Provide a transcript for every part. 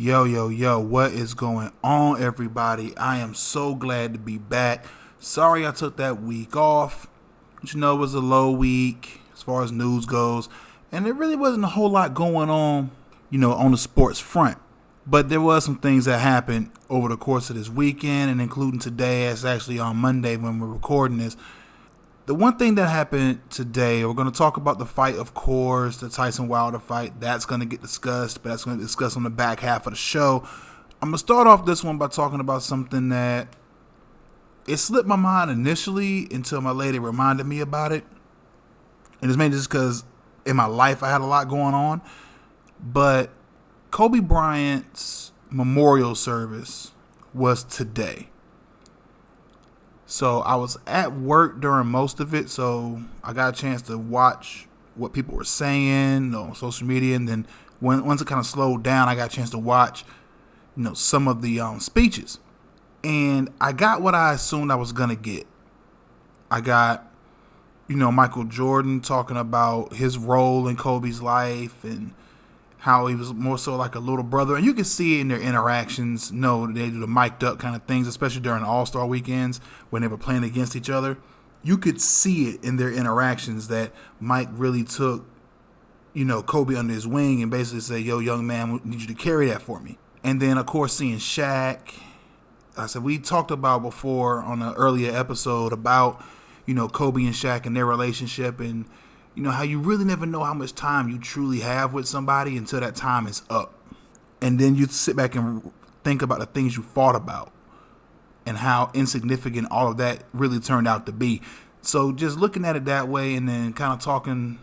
Yo, yo, yo, what is going on, everybody? I am so glad to be back. Sorry I took that week off. But it was a low week as far as news goes. And there really wasn't a whole lot going on, on the sports front. But there was some things that happened over the course of this weekend, and including today, as actually on Monday when we're recording this. The one thing that happened today, we're going to talk about the fight, of course, the Tyson Wilder fight. That's going to get discussed, but that's going to be discussed on the back half of the show. I'm going to start off this one by talking about something that it slipped my mind initially until my lady reminded me about it. And it's mainly just because in my life I had a lot going on. But Kobe Bryant's memorial service was today. So I was at work during most of it, so I got a chance to watch what people were saying on social media, and then once it kind of slowed down, I got a chance to watch, some of the speeches, and I got what I assumed I was gonna get. I got, Michael Jordan talking about his role in Kobe's life and how he was more so like a little brother, and you can see it in their interactions. They do the mic'd up kind of things, especially during All-Star weekends when they were playing against each other. You could see it in their interactions that Mike really took, Kobe under his wing and basically said, "Yo, young man, I need you to carry that for me." And then, of course, seeing Shaq. I said we talked about before on an earlier episode about, Kobe and Shaq and their relationship, and how you really never know how much time you truly have with somebody until that time is up. And then you sit back and think about the things you fought about and how insignificant all of that really turned out to be. So just looking at it that way and then kind of talking,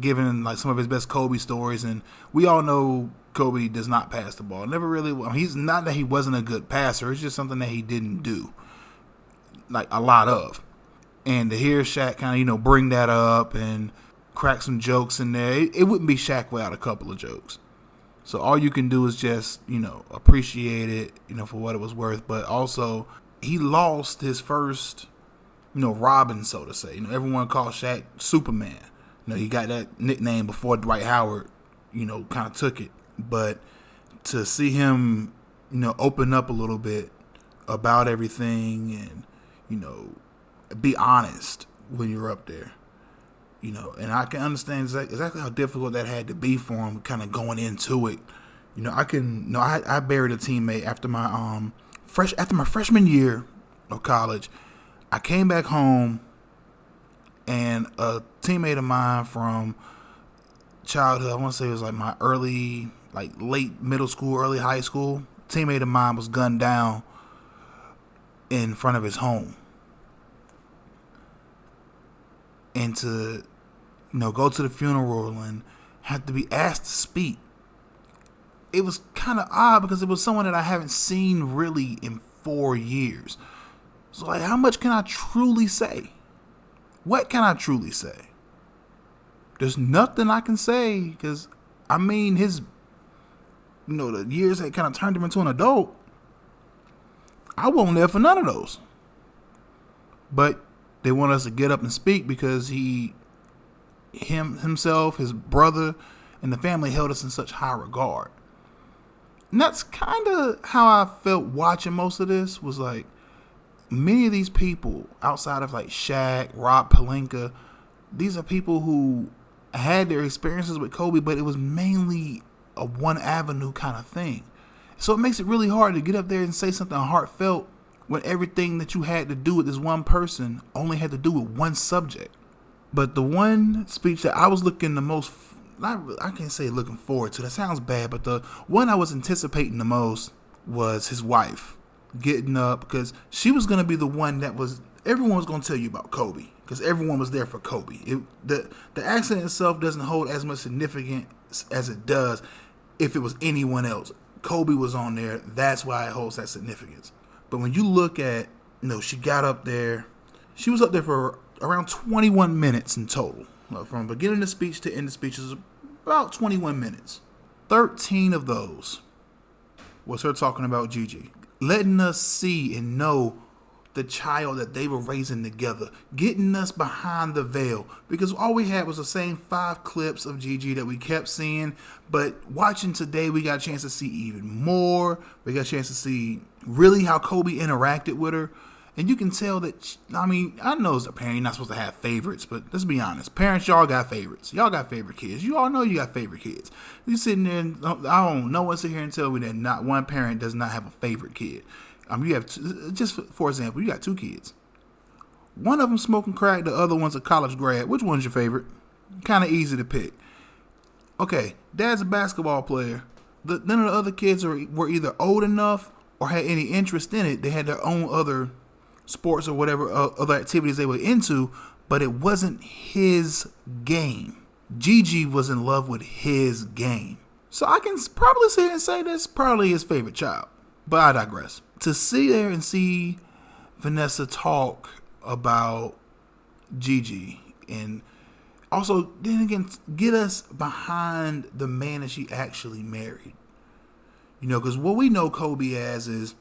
giving like some of his best Kobe stories. And we all know Kobe does not pass the ball. Never really. He's not that he wasn't a good passer. It's just something that he didn't do like a lot of. And to hear Shaq kind of, bring that up and crack some jokes in there, it wouldn't be Shaq without a couple of jokes. So all you can do is just, appreciate it, for what it was worth. But also, he lost his first, Robin, so to say. Everyone called Shaq Superman. He got that nickname before Dwight Howard, kind of took it. But to see him, open up a little bit about everything and, be honest when you're up there, and I can understand exactly how difficult that had to be for him, kind of going into it. I buried a teammate after my freshman year of college. I came back home, and a teammate of mine from childhood, I want to say it was like my late middle school, early high school, teammate of mine was gunned down in front of his home. And to, go to the funeral and have to be asked to speak. It was kind of odd because it was someone that I haven't seen really in 4 years. So, how much can I truly say? What can I truly say? There's nothing I can say because, his, the years that kind of turned him into an adult, I wasn't there for none of those. But they want us to get up and speak because himself, his brother, and the family held us in such high regard. And that's kind of how I felt watching most of this. Was like many of these people outside of like Shaq, Rob Pelinka, these are people who had their experiences with Kobe, but it was mainly a one avenue kind of thing. So it makes it really hard to get up there and say something heartfelt when everything that you had to do with this one person only had to do with one subject. But the one speech that I was looking the most, I can't say looking forward to, that sounds bad, but the one I was anticipating the most was his wife getting up, because she was going to be the one everyone was going to tell you about Kobe, because everyone was there for Kobe. The accident itself doesn't hold as much significance as it does if it was anyone else. Kobe was on there, that's why it holds that significance. But when you look at, she got up there. She was up there for around 21 minutes in total. From beginning of the speech to end of the speech is about 21 minutes. 13 of those was her talking about Gigi. Letting us see and know the child that they were raising together, getting us behind the veil. Because all we had was the same 5 clips of Gigi that we kept seeing. But watching today, we got a chance to see even more. We got a chance to see really how Kobe interacted with her. And you can tell that, I know as a parent, you're not supposed to have favorites, but let's be honest. Parents, y'all got favorites. Y'all got favorite kids. You all know you got favorite kids. You sitting there, and no one sit here and tell me that not one parent does not have a favorite kid. You have, just for example, you got 2 kids. One of them smoking crack, the other one's a college grad. Which one's your favorite? Kind of easy to pick. Okay, dad's a basketball player. None of the other kids were either old enough or had any interest in it. They had their own other sports or whatever other activities they were into, but it wasn't his game. Gigi was in love with his game. So I can probably sit here and say that's probably his favorite child. But I digress. To sit there and see Vanessa talk about Gigi and also then again get us behind the man that she actually married. Because what we know Kobe as is,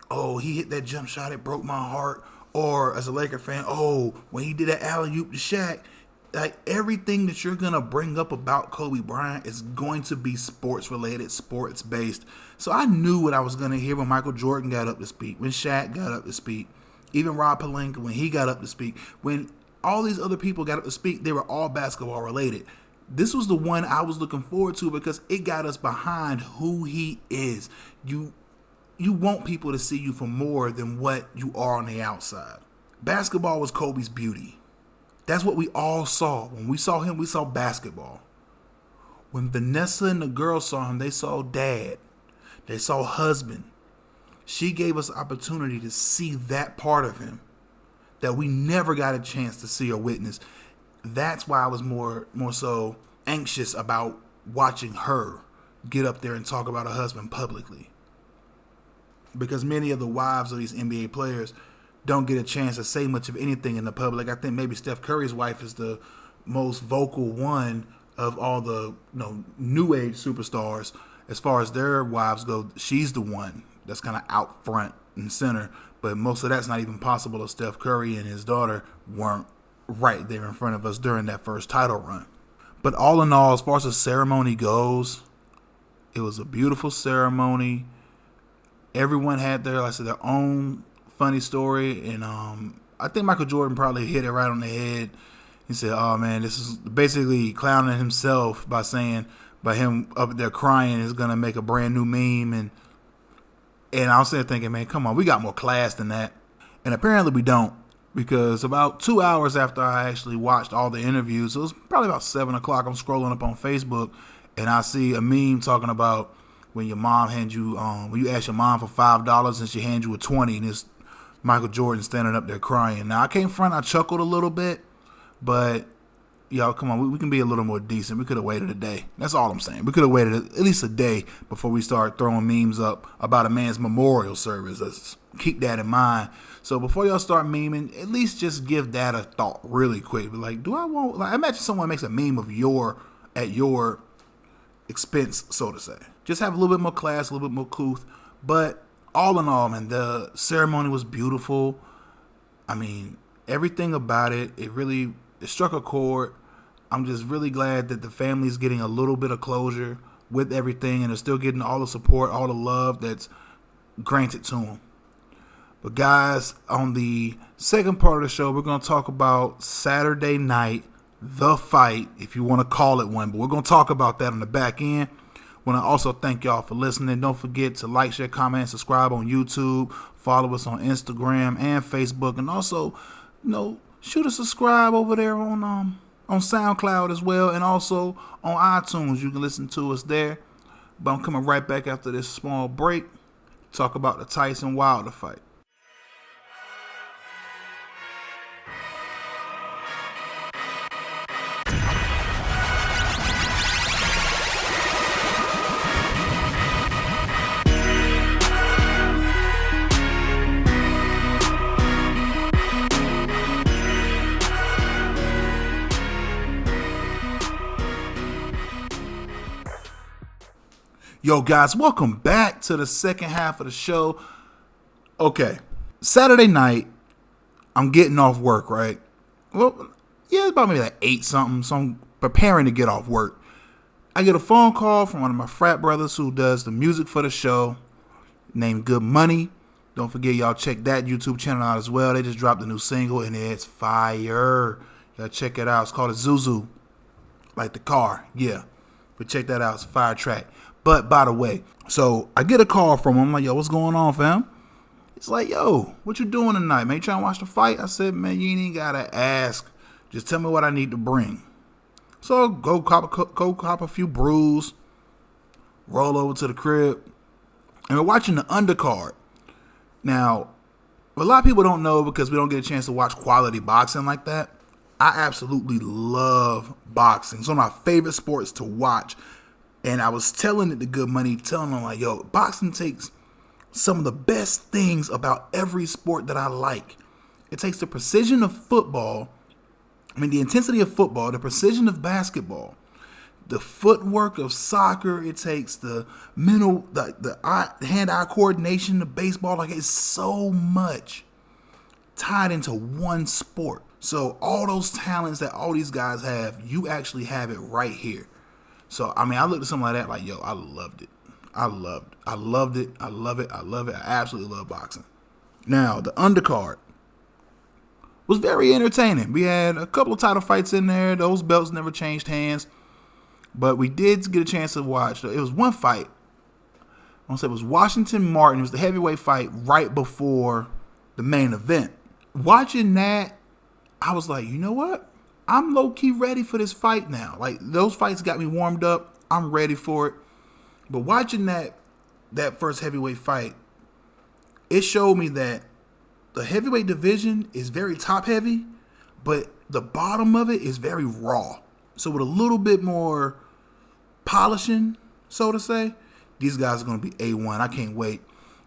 oh, he hit that jump shot, it broke my heart. Or as a Laker fan, oh, when he did that alley-oop to Shaq. Like, everything that you're going to bring up about Kobe Bryant is going to be sports-related, sports-based. So I knew what I was going to hear when Michael Jordan got up to speak, when Shaq got up to speak, even Rob Pelinka when he got up to speak. When all these other people got up to speak, they were all basketball-related. This was the one I was looking forward to because it got us behind who he is. You want people to see you for more than what you are on the outside. Basketball was Kobe's beauty. That's what we all saw. When we saw him, we saw basketball. When Vanessa and the girls saw him, they saw dad. They saw husband. She gave us opportunity to see that part of him that we never got a chance to see or witness. That's why I was more so anxious about watching her get up there and talk about her husband publicly. Because many of the wives of these NBA players don't get a chance to say much of anything in the public. I think maybe Steph Curry's wife is the most vocal one of all the new age superstars. As far as their wives go, she's the one that's kind of out front and center. But most of that's not even possible if Steph Curry and his daughter weren't right there in front of us during that first title run. But all in all, as far as the ceremony goes, it was a beautiful ceremony. Everyone had their own funny story, and I think Michael Jordan probably hit it right on the head. He said, "Oh man, this is basically clowning himself by saying by him up there crying is gonna make a brand new meme." And I was sitting there thinking, man, come on, we got more class than that. And apparently we don't, because about 2 hours after I actually watched all the interviews, it was probably about 7:00. I'm scrolling up on Facebook, and I see a meme talking about when your mom hands you, when you ask your mom for $5 and she hands you a 20, and it's Michael Jordan standing up there crying. Now I came front, I chuckled a little bit, but y'all, come on, we can be a little more decent. We could have waited a day. That's all I'm saying. We could have waited at least a day before we start throwing memes up about a man's memorial service. Let's keep that in mind. So before y'all start memeing, at least just give that a thought really quick. Like, imagine someone makes a meme of at your expense, so to say. Just have a little bit more class, a little bit more couth. But all in all, man, the ceremony was beautiful. I mean, everything about it, it struck a chord. I'm just really glad that the family's getting a little bit of closure with everything, and they're still getting all the support, all the love that's granted to them. But guys, on the second part of the show, we're going to talk about Saturday night, the fight, if you want to call it one. But we're going to talk about that on the back end. I want to also thank y'all for listening. Don't forget to like, share, comment, and subscribe on YouTube. Follow us on Instagram and Facebook. And also, shoot a subscribe over there on SoundCloud as well. And also on iTunes. You can listen to us there. But I'm coming right back after this small break to talk about the Tyson Wilder fight. Yo, guys, welcome back to the second half of the show. Okay, Saturday night, I'm getting off work, right? Well, yeah, it's about maybe like 8 something. So I'm preparing to get off work. I get a phone call from one of my frat brothers who does the music for the show, named Good Money. Don't forget, y'all check that YouTube channel out as well. They just dropped a new single and it's fire. Y'all check it out. It's called Zuzu, like the car. Yeah, but check that out. It's a fire track. But by the way, so I get a call from him. I'm like, yo, what's going on, fam? It's like, yo, what you doing tonight, man? You trying to watch the fight? I said, man, you ain't gotta ask. Just tell me what I need to bring. So go cop a few brews, roll over to the crib, and we're watching the undercard. Now, a lot of people don't know because we don't get a chance to watch quality boxing like that. I absolutely love boxing. It's one of my favorite sports to watch. And I was telling it to Good Money, telling them like, yo, boxing takes some of the best things about every sport that I like. It takes the precision of football, the intensity of football, the precision of basketball, the footwork of soccer. It takes the mental, the hand-eye coordination of baseball. Like, it's so much tied into one sport. So all those talents that all these guys have, you actually have it right here. So, I looked at something like that like, yo, I loved it. I loved it. I love it. I absolutely love boxing. Now, the undercard was very entertaining. We had a couple of title fights in there. Those belts never changed hands. But we did get a chance to watch. It was one fight. I want to say it was Washington Martin. It was the heavyweight fight right before the main event. Watching that, I was like, you know what? I'm low-key ready for this fight now. Like, those fights got me warmed up. I'm ready for it. But watching that first heavyweight fight, it showed me that the heavyweight division is very top-heavy, but the bottom of it is very raw. So with a little bit more polishing, so to say, these guys are going to be A1. I can't wait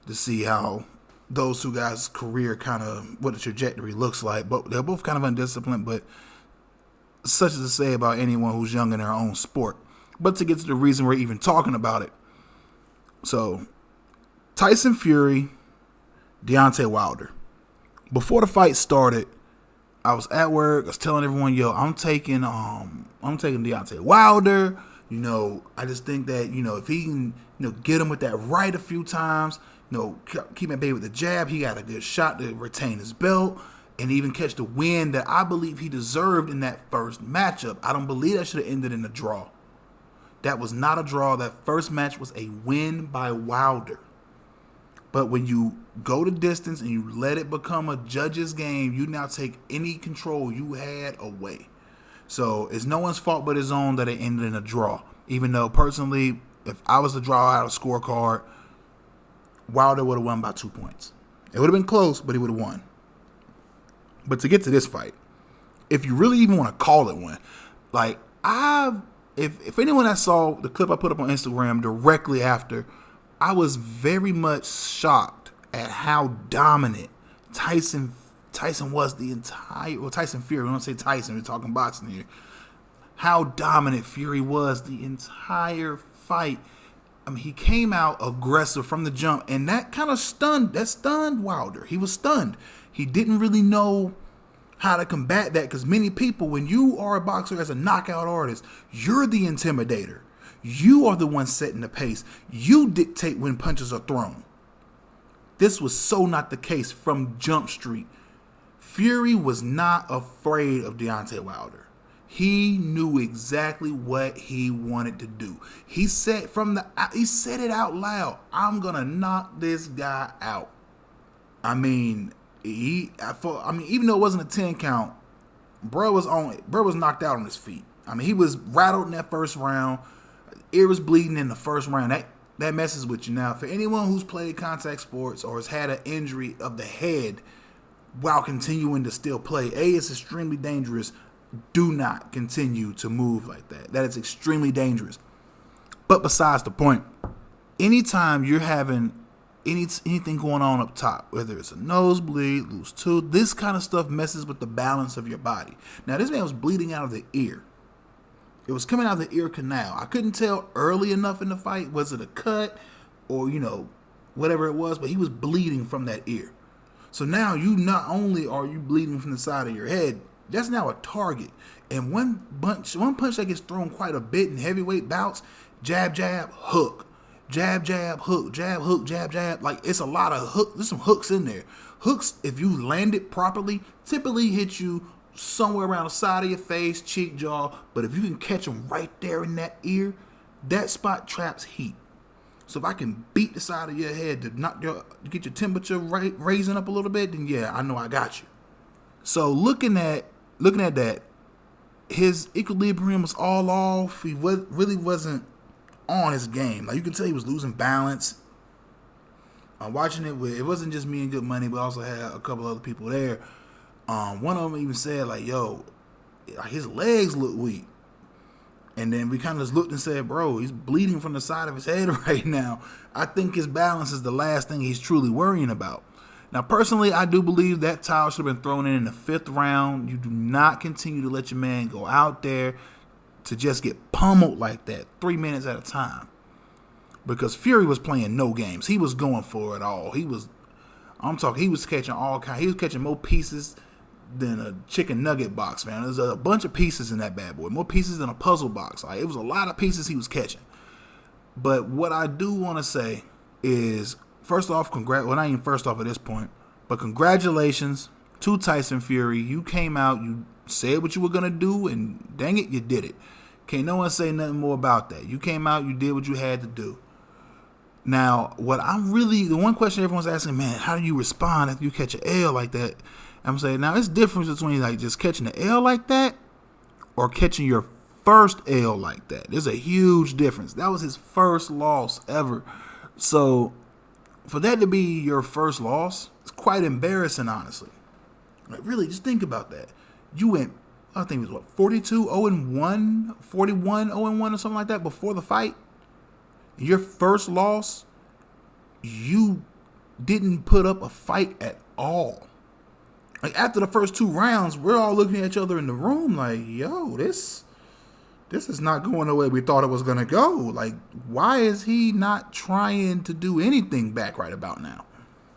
to see how those two guys' career kind of, what the trajectory looks like. But they're both kind of undisciplined, but such as to say about anyone who's young in their own sport. But to get to the reason we're even talking about it. So, Tyson Fury, Deontay Wilder. Before the fight started, I was at work. I was telling everyone, yo, I'm taking Deontay Wilder. I just think that, if he can, get him with that right a few times, keep him baby with the jab, he got a good shot to retain his belt and even catch the win that I believe he deserved in that first matchup. I don't believe that should have ended in a draw. That was not a draw. That first match was a win by Wilder. But when you go the distance and you let it become a judge's game, you now take any control you had away. So it's no one's fault but his own that it ended in a draw. Even though, personally, if I was to draw out a scorecard, Wilder would have won by 2 points. It would have been close, but he would have won. But to get to this fight, if you really even want to call it one, like, if anyone that saw the clip I put up on Instagram directly after, I was very much shocked at how dominant Tyson was the entire, Tyson Fury, we don't say Tyson, we're talking boxing here. How dominant Fury was the entire fight. He came out aggressive from the jump, and that kind of stunned Wilder. He was stunned. He didn't really know how to combat that, because many people, when you are a boxer as a knockout artist, you're the intimidator. You are the one setting the pace. You dictate when punches are thrown. This was so not the case from Jump Street. Fury was not afraid of Deontay Wilder. He knew exactly what he wanted to do. He said it out loud. I'm gonna knock this guy out. Even though it wasn't a 10 count, bro was knocked out on his feet. He was rattled in that first round. Ear was bleeding in the first round. That messes with you. Now, for anyone who's played contact sports or has had an injury of the head while continuing to still play, it's extremely dangerous. Do not continue to move like that. That is extremely dangerous. But besides the point, anytime you're having anything going on up top, whether it's a nosebleed, loose tooth, this kind of stuff messes with the balance of your body. Now, this man was bleeding out of the ear. It was coming out of the ear canal. I couldn't tell early enough in the fight, was it a cut or, whatever it was, but he was bleeding from that ear. So now you not only are you bleeding from the side of your head, that's now a target. And one punch that gets thrown quite a bit in heavyweight bouts, jab, jab, hook. Jab, jab, hook, jab, hook, jab, jab. Like, it's a lot of hook. There's some hooks in there. Hooks, if you land it properly, typically hit you somewhere around the side of your face, cheek, jaw. But if you can catch them right there in that ear, that spot traps heat. So if I can beat the side of your head to get your temperature raising up a little bit, then yeah, I know I got you. So looking at that, his equilibrium was all off. He really wasn't on his game. Like, you can tell he was losing balance. I'm watching it it wasn't just me and Good Money, but I also had a couple other people there. One of them even said, like, yo, his legs look weak. And then we kind of just looked and said, bro, he's bleeding from the side of his head right now. I think his balance is the last thing he's truly worrying about. Now, personally, I do believe that title should have been thrown in the 5th round. You do not continue to let your man go out there to just get pummeled like that 3 minutes at a time. Because Fury was playing no games. He was going for it all. He was catching all kinds. He was catching more pieces than a chicken nugget box, man. There's a bunch of pieces in that bad boy. More pieces than a puzzle box. Like, it was a lot of pieces he was catching. But what I do want to say is, first off, not even first off at this point, but congratulations to Tyson Fury. You came out, you said what you were going to do, and dang it, you did it. Can't no one say nothing more about that. You came out, you did what you had to do. Now, the one question everyone's asking, man, how do you respond if you catch an L like that? I'm saying, now, it's difference between like just catching an L like that or catching your first L like that. There's a huge difference. That was his first loss ever. So for that to be your first loss, it's quite embarrassing, honestly. Like, really, just think about that. You went, I think it was 42-0-1, 41-0-1 or something like that before the fight. Your first loss, you didn't put up a fight at all. Like, after the first 2 rounds, we're all looking at each other in the room like, yo, this is not going the way we thought it was going to go. Like, why is he not trying to do anything back right about now?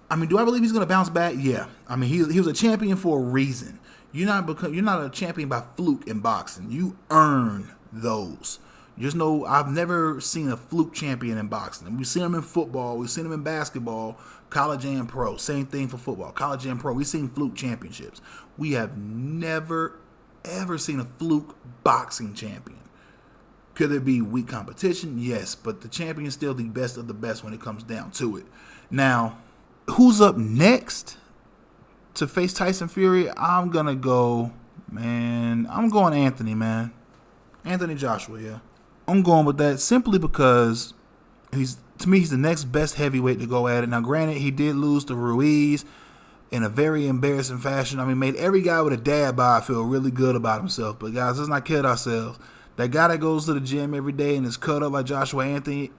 I mean, do I believe he's going to bounce back? Yeah. I mean, he was a champion for a reason. You're not a champion by fluke in boxing. You earn those. Just know I've never seen a fluke champion in boxing. We've seen them in football. We've seen them in basketball, college and pro. Same thing for football, college and pro. We've seen fluke championships. We have never, ever seen a fluke boxing champion. Could there be weak competition? Yes, but the champion is still the best of the best when it comes down to it. Now, who's up next to face Tyson Fury? I'm going Anthony, man. Anthony Joshua, yeah. I'm going with that simply because he's the next best heavyweight to go at it. Now, granted, he did lose to Ruiz in a very embarrassing fashion. I mean, made every guy with a dad bod feel really good about himself. But guys, let's not kid ourselves. That guy that goes to the gym every day and is cut up like Joshua Anthony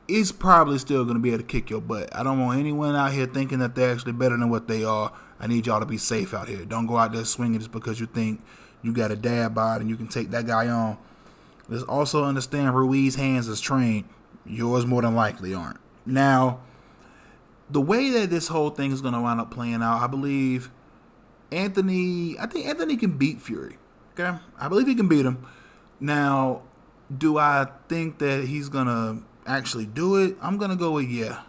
is probably still going to be able to kick your butt. I don't want anyone out here thinking that they're actually better than what they are. I need y'all to be safe out here. Don't go out there swinging just because you think you got a dad bod and you can take that guy on. Let's also understand Ruiz's hands is trained. Yours more than likely aren't. Now, the way that this whole thing is going to wind up playing out, I think Anthony can beat Fury. Okay? I believe he can beat him. Now, do I think that he's going to actually do it? I'm going to go with yeah.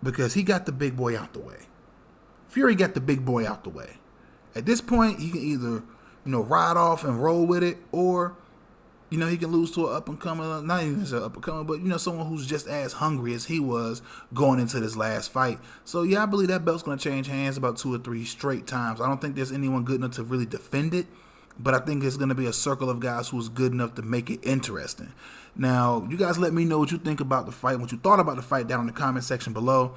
Because he got the big boy out the way. Fury got the big boy out the way. At this point, he can either, ride off and roll with it, or, he can lose to an up-and-coming, not even an up-and-coming, but, someone who's just as hungry as he was going into this last fight. So, yeah, I believe that belt's going to change hands about 2 or 3 straight times. I don't think there's anyone good enough to really defend it, but I think it's going to be a circle of guys who's good enough to make it interesting. Now, you guys let me know what you think about the fight, what you thought about the fight down in the comment section below.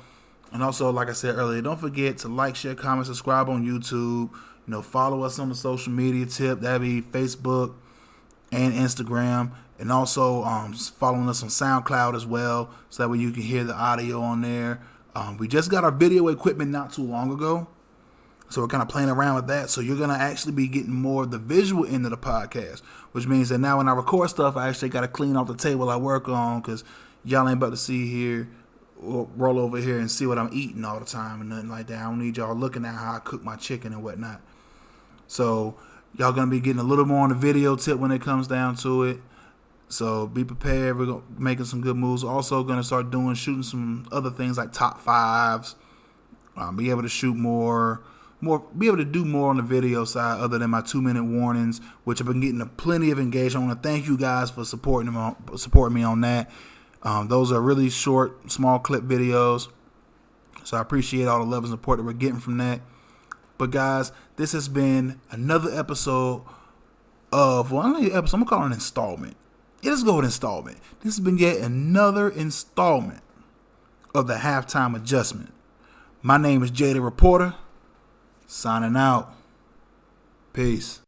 And also, like I said earlier, don't forget to like, share, comment, subscribe on YouTube. Follow us on the social media tip. That'd be Facebook and Instagram. And also following us on SoundCloud as well, so that way you can hear the audio on there. We just got our video equipment not too long ago, so we're kind of playing around with that. So you're going to actually be getting more of the visual end of the podcast, which means that now when I record stuff, I actually got to clean off the table I work on, because y'all ain't about to see here roll over here and see what I'm eating all the time and nothing like that. I don't need y'all looking at how I cook my chicken and whatnot. So y'all gonna be getting a little more on the video tip when it comes down to it. So be prepared. We're making some good moves. Also gonna start shooting some other things like top fives. Be able to shoot more, be able to do more on the video side other than my 2-minute warnings, which have been getting plenty of engagement. I want to thank you guys for supporting me on that. Those are really short, small clip videos. So I appreciate all the love and support that we're getting from that. But guys, this has been another episode of, well, I'm going to call it an installment. Yeah, let's go with installment. This has been yet another installment of the Halftime Adjustment. My name is Jay the Reporter, signing out. Peace.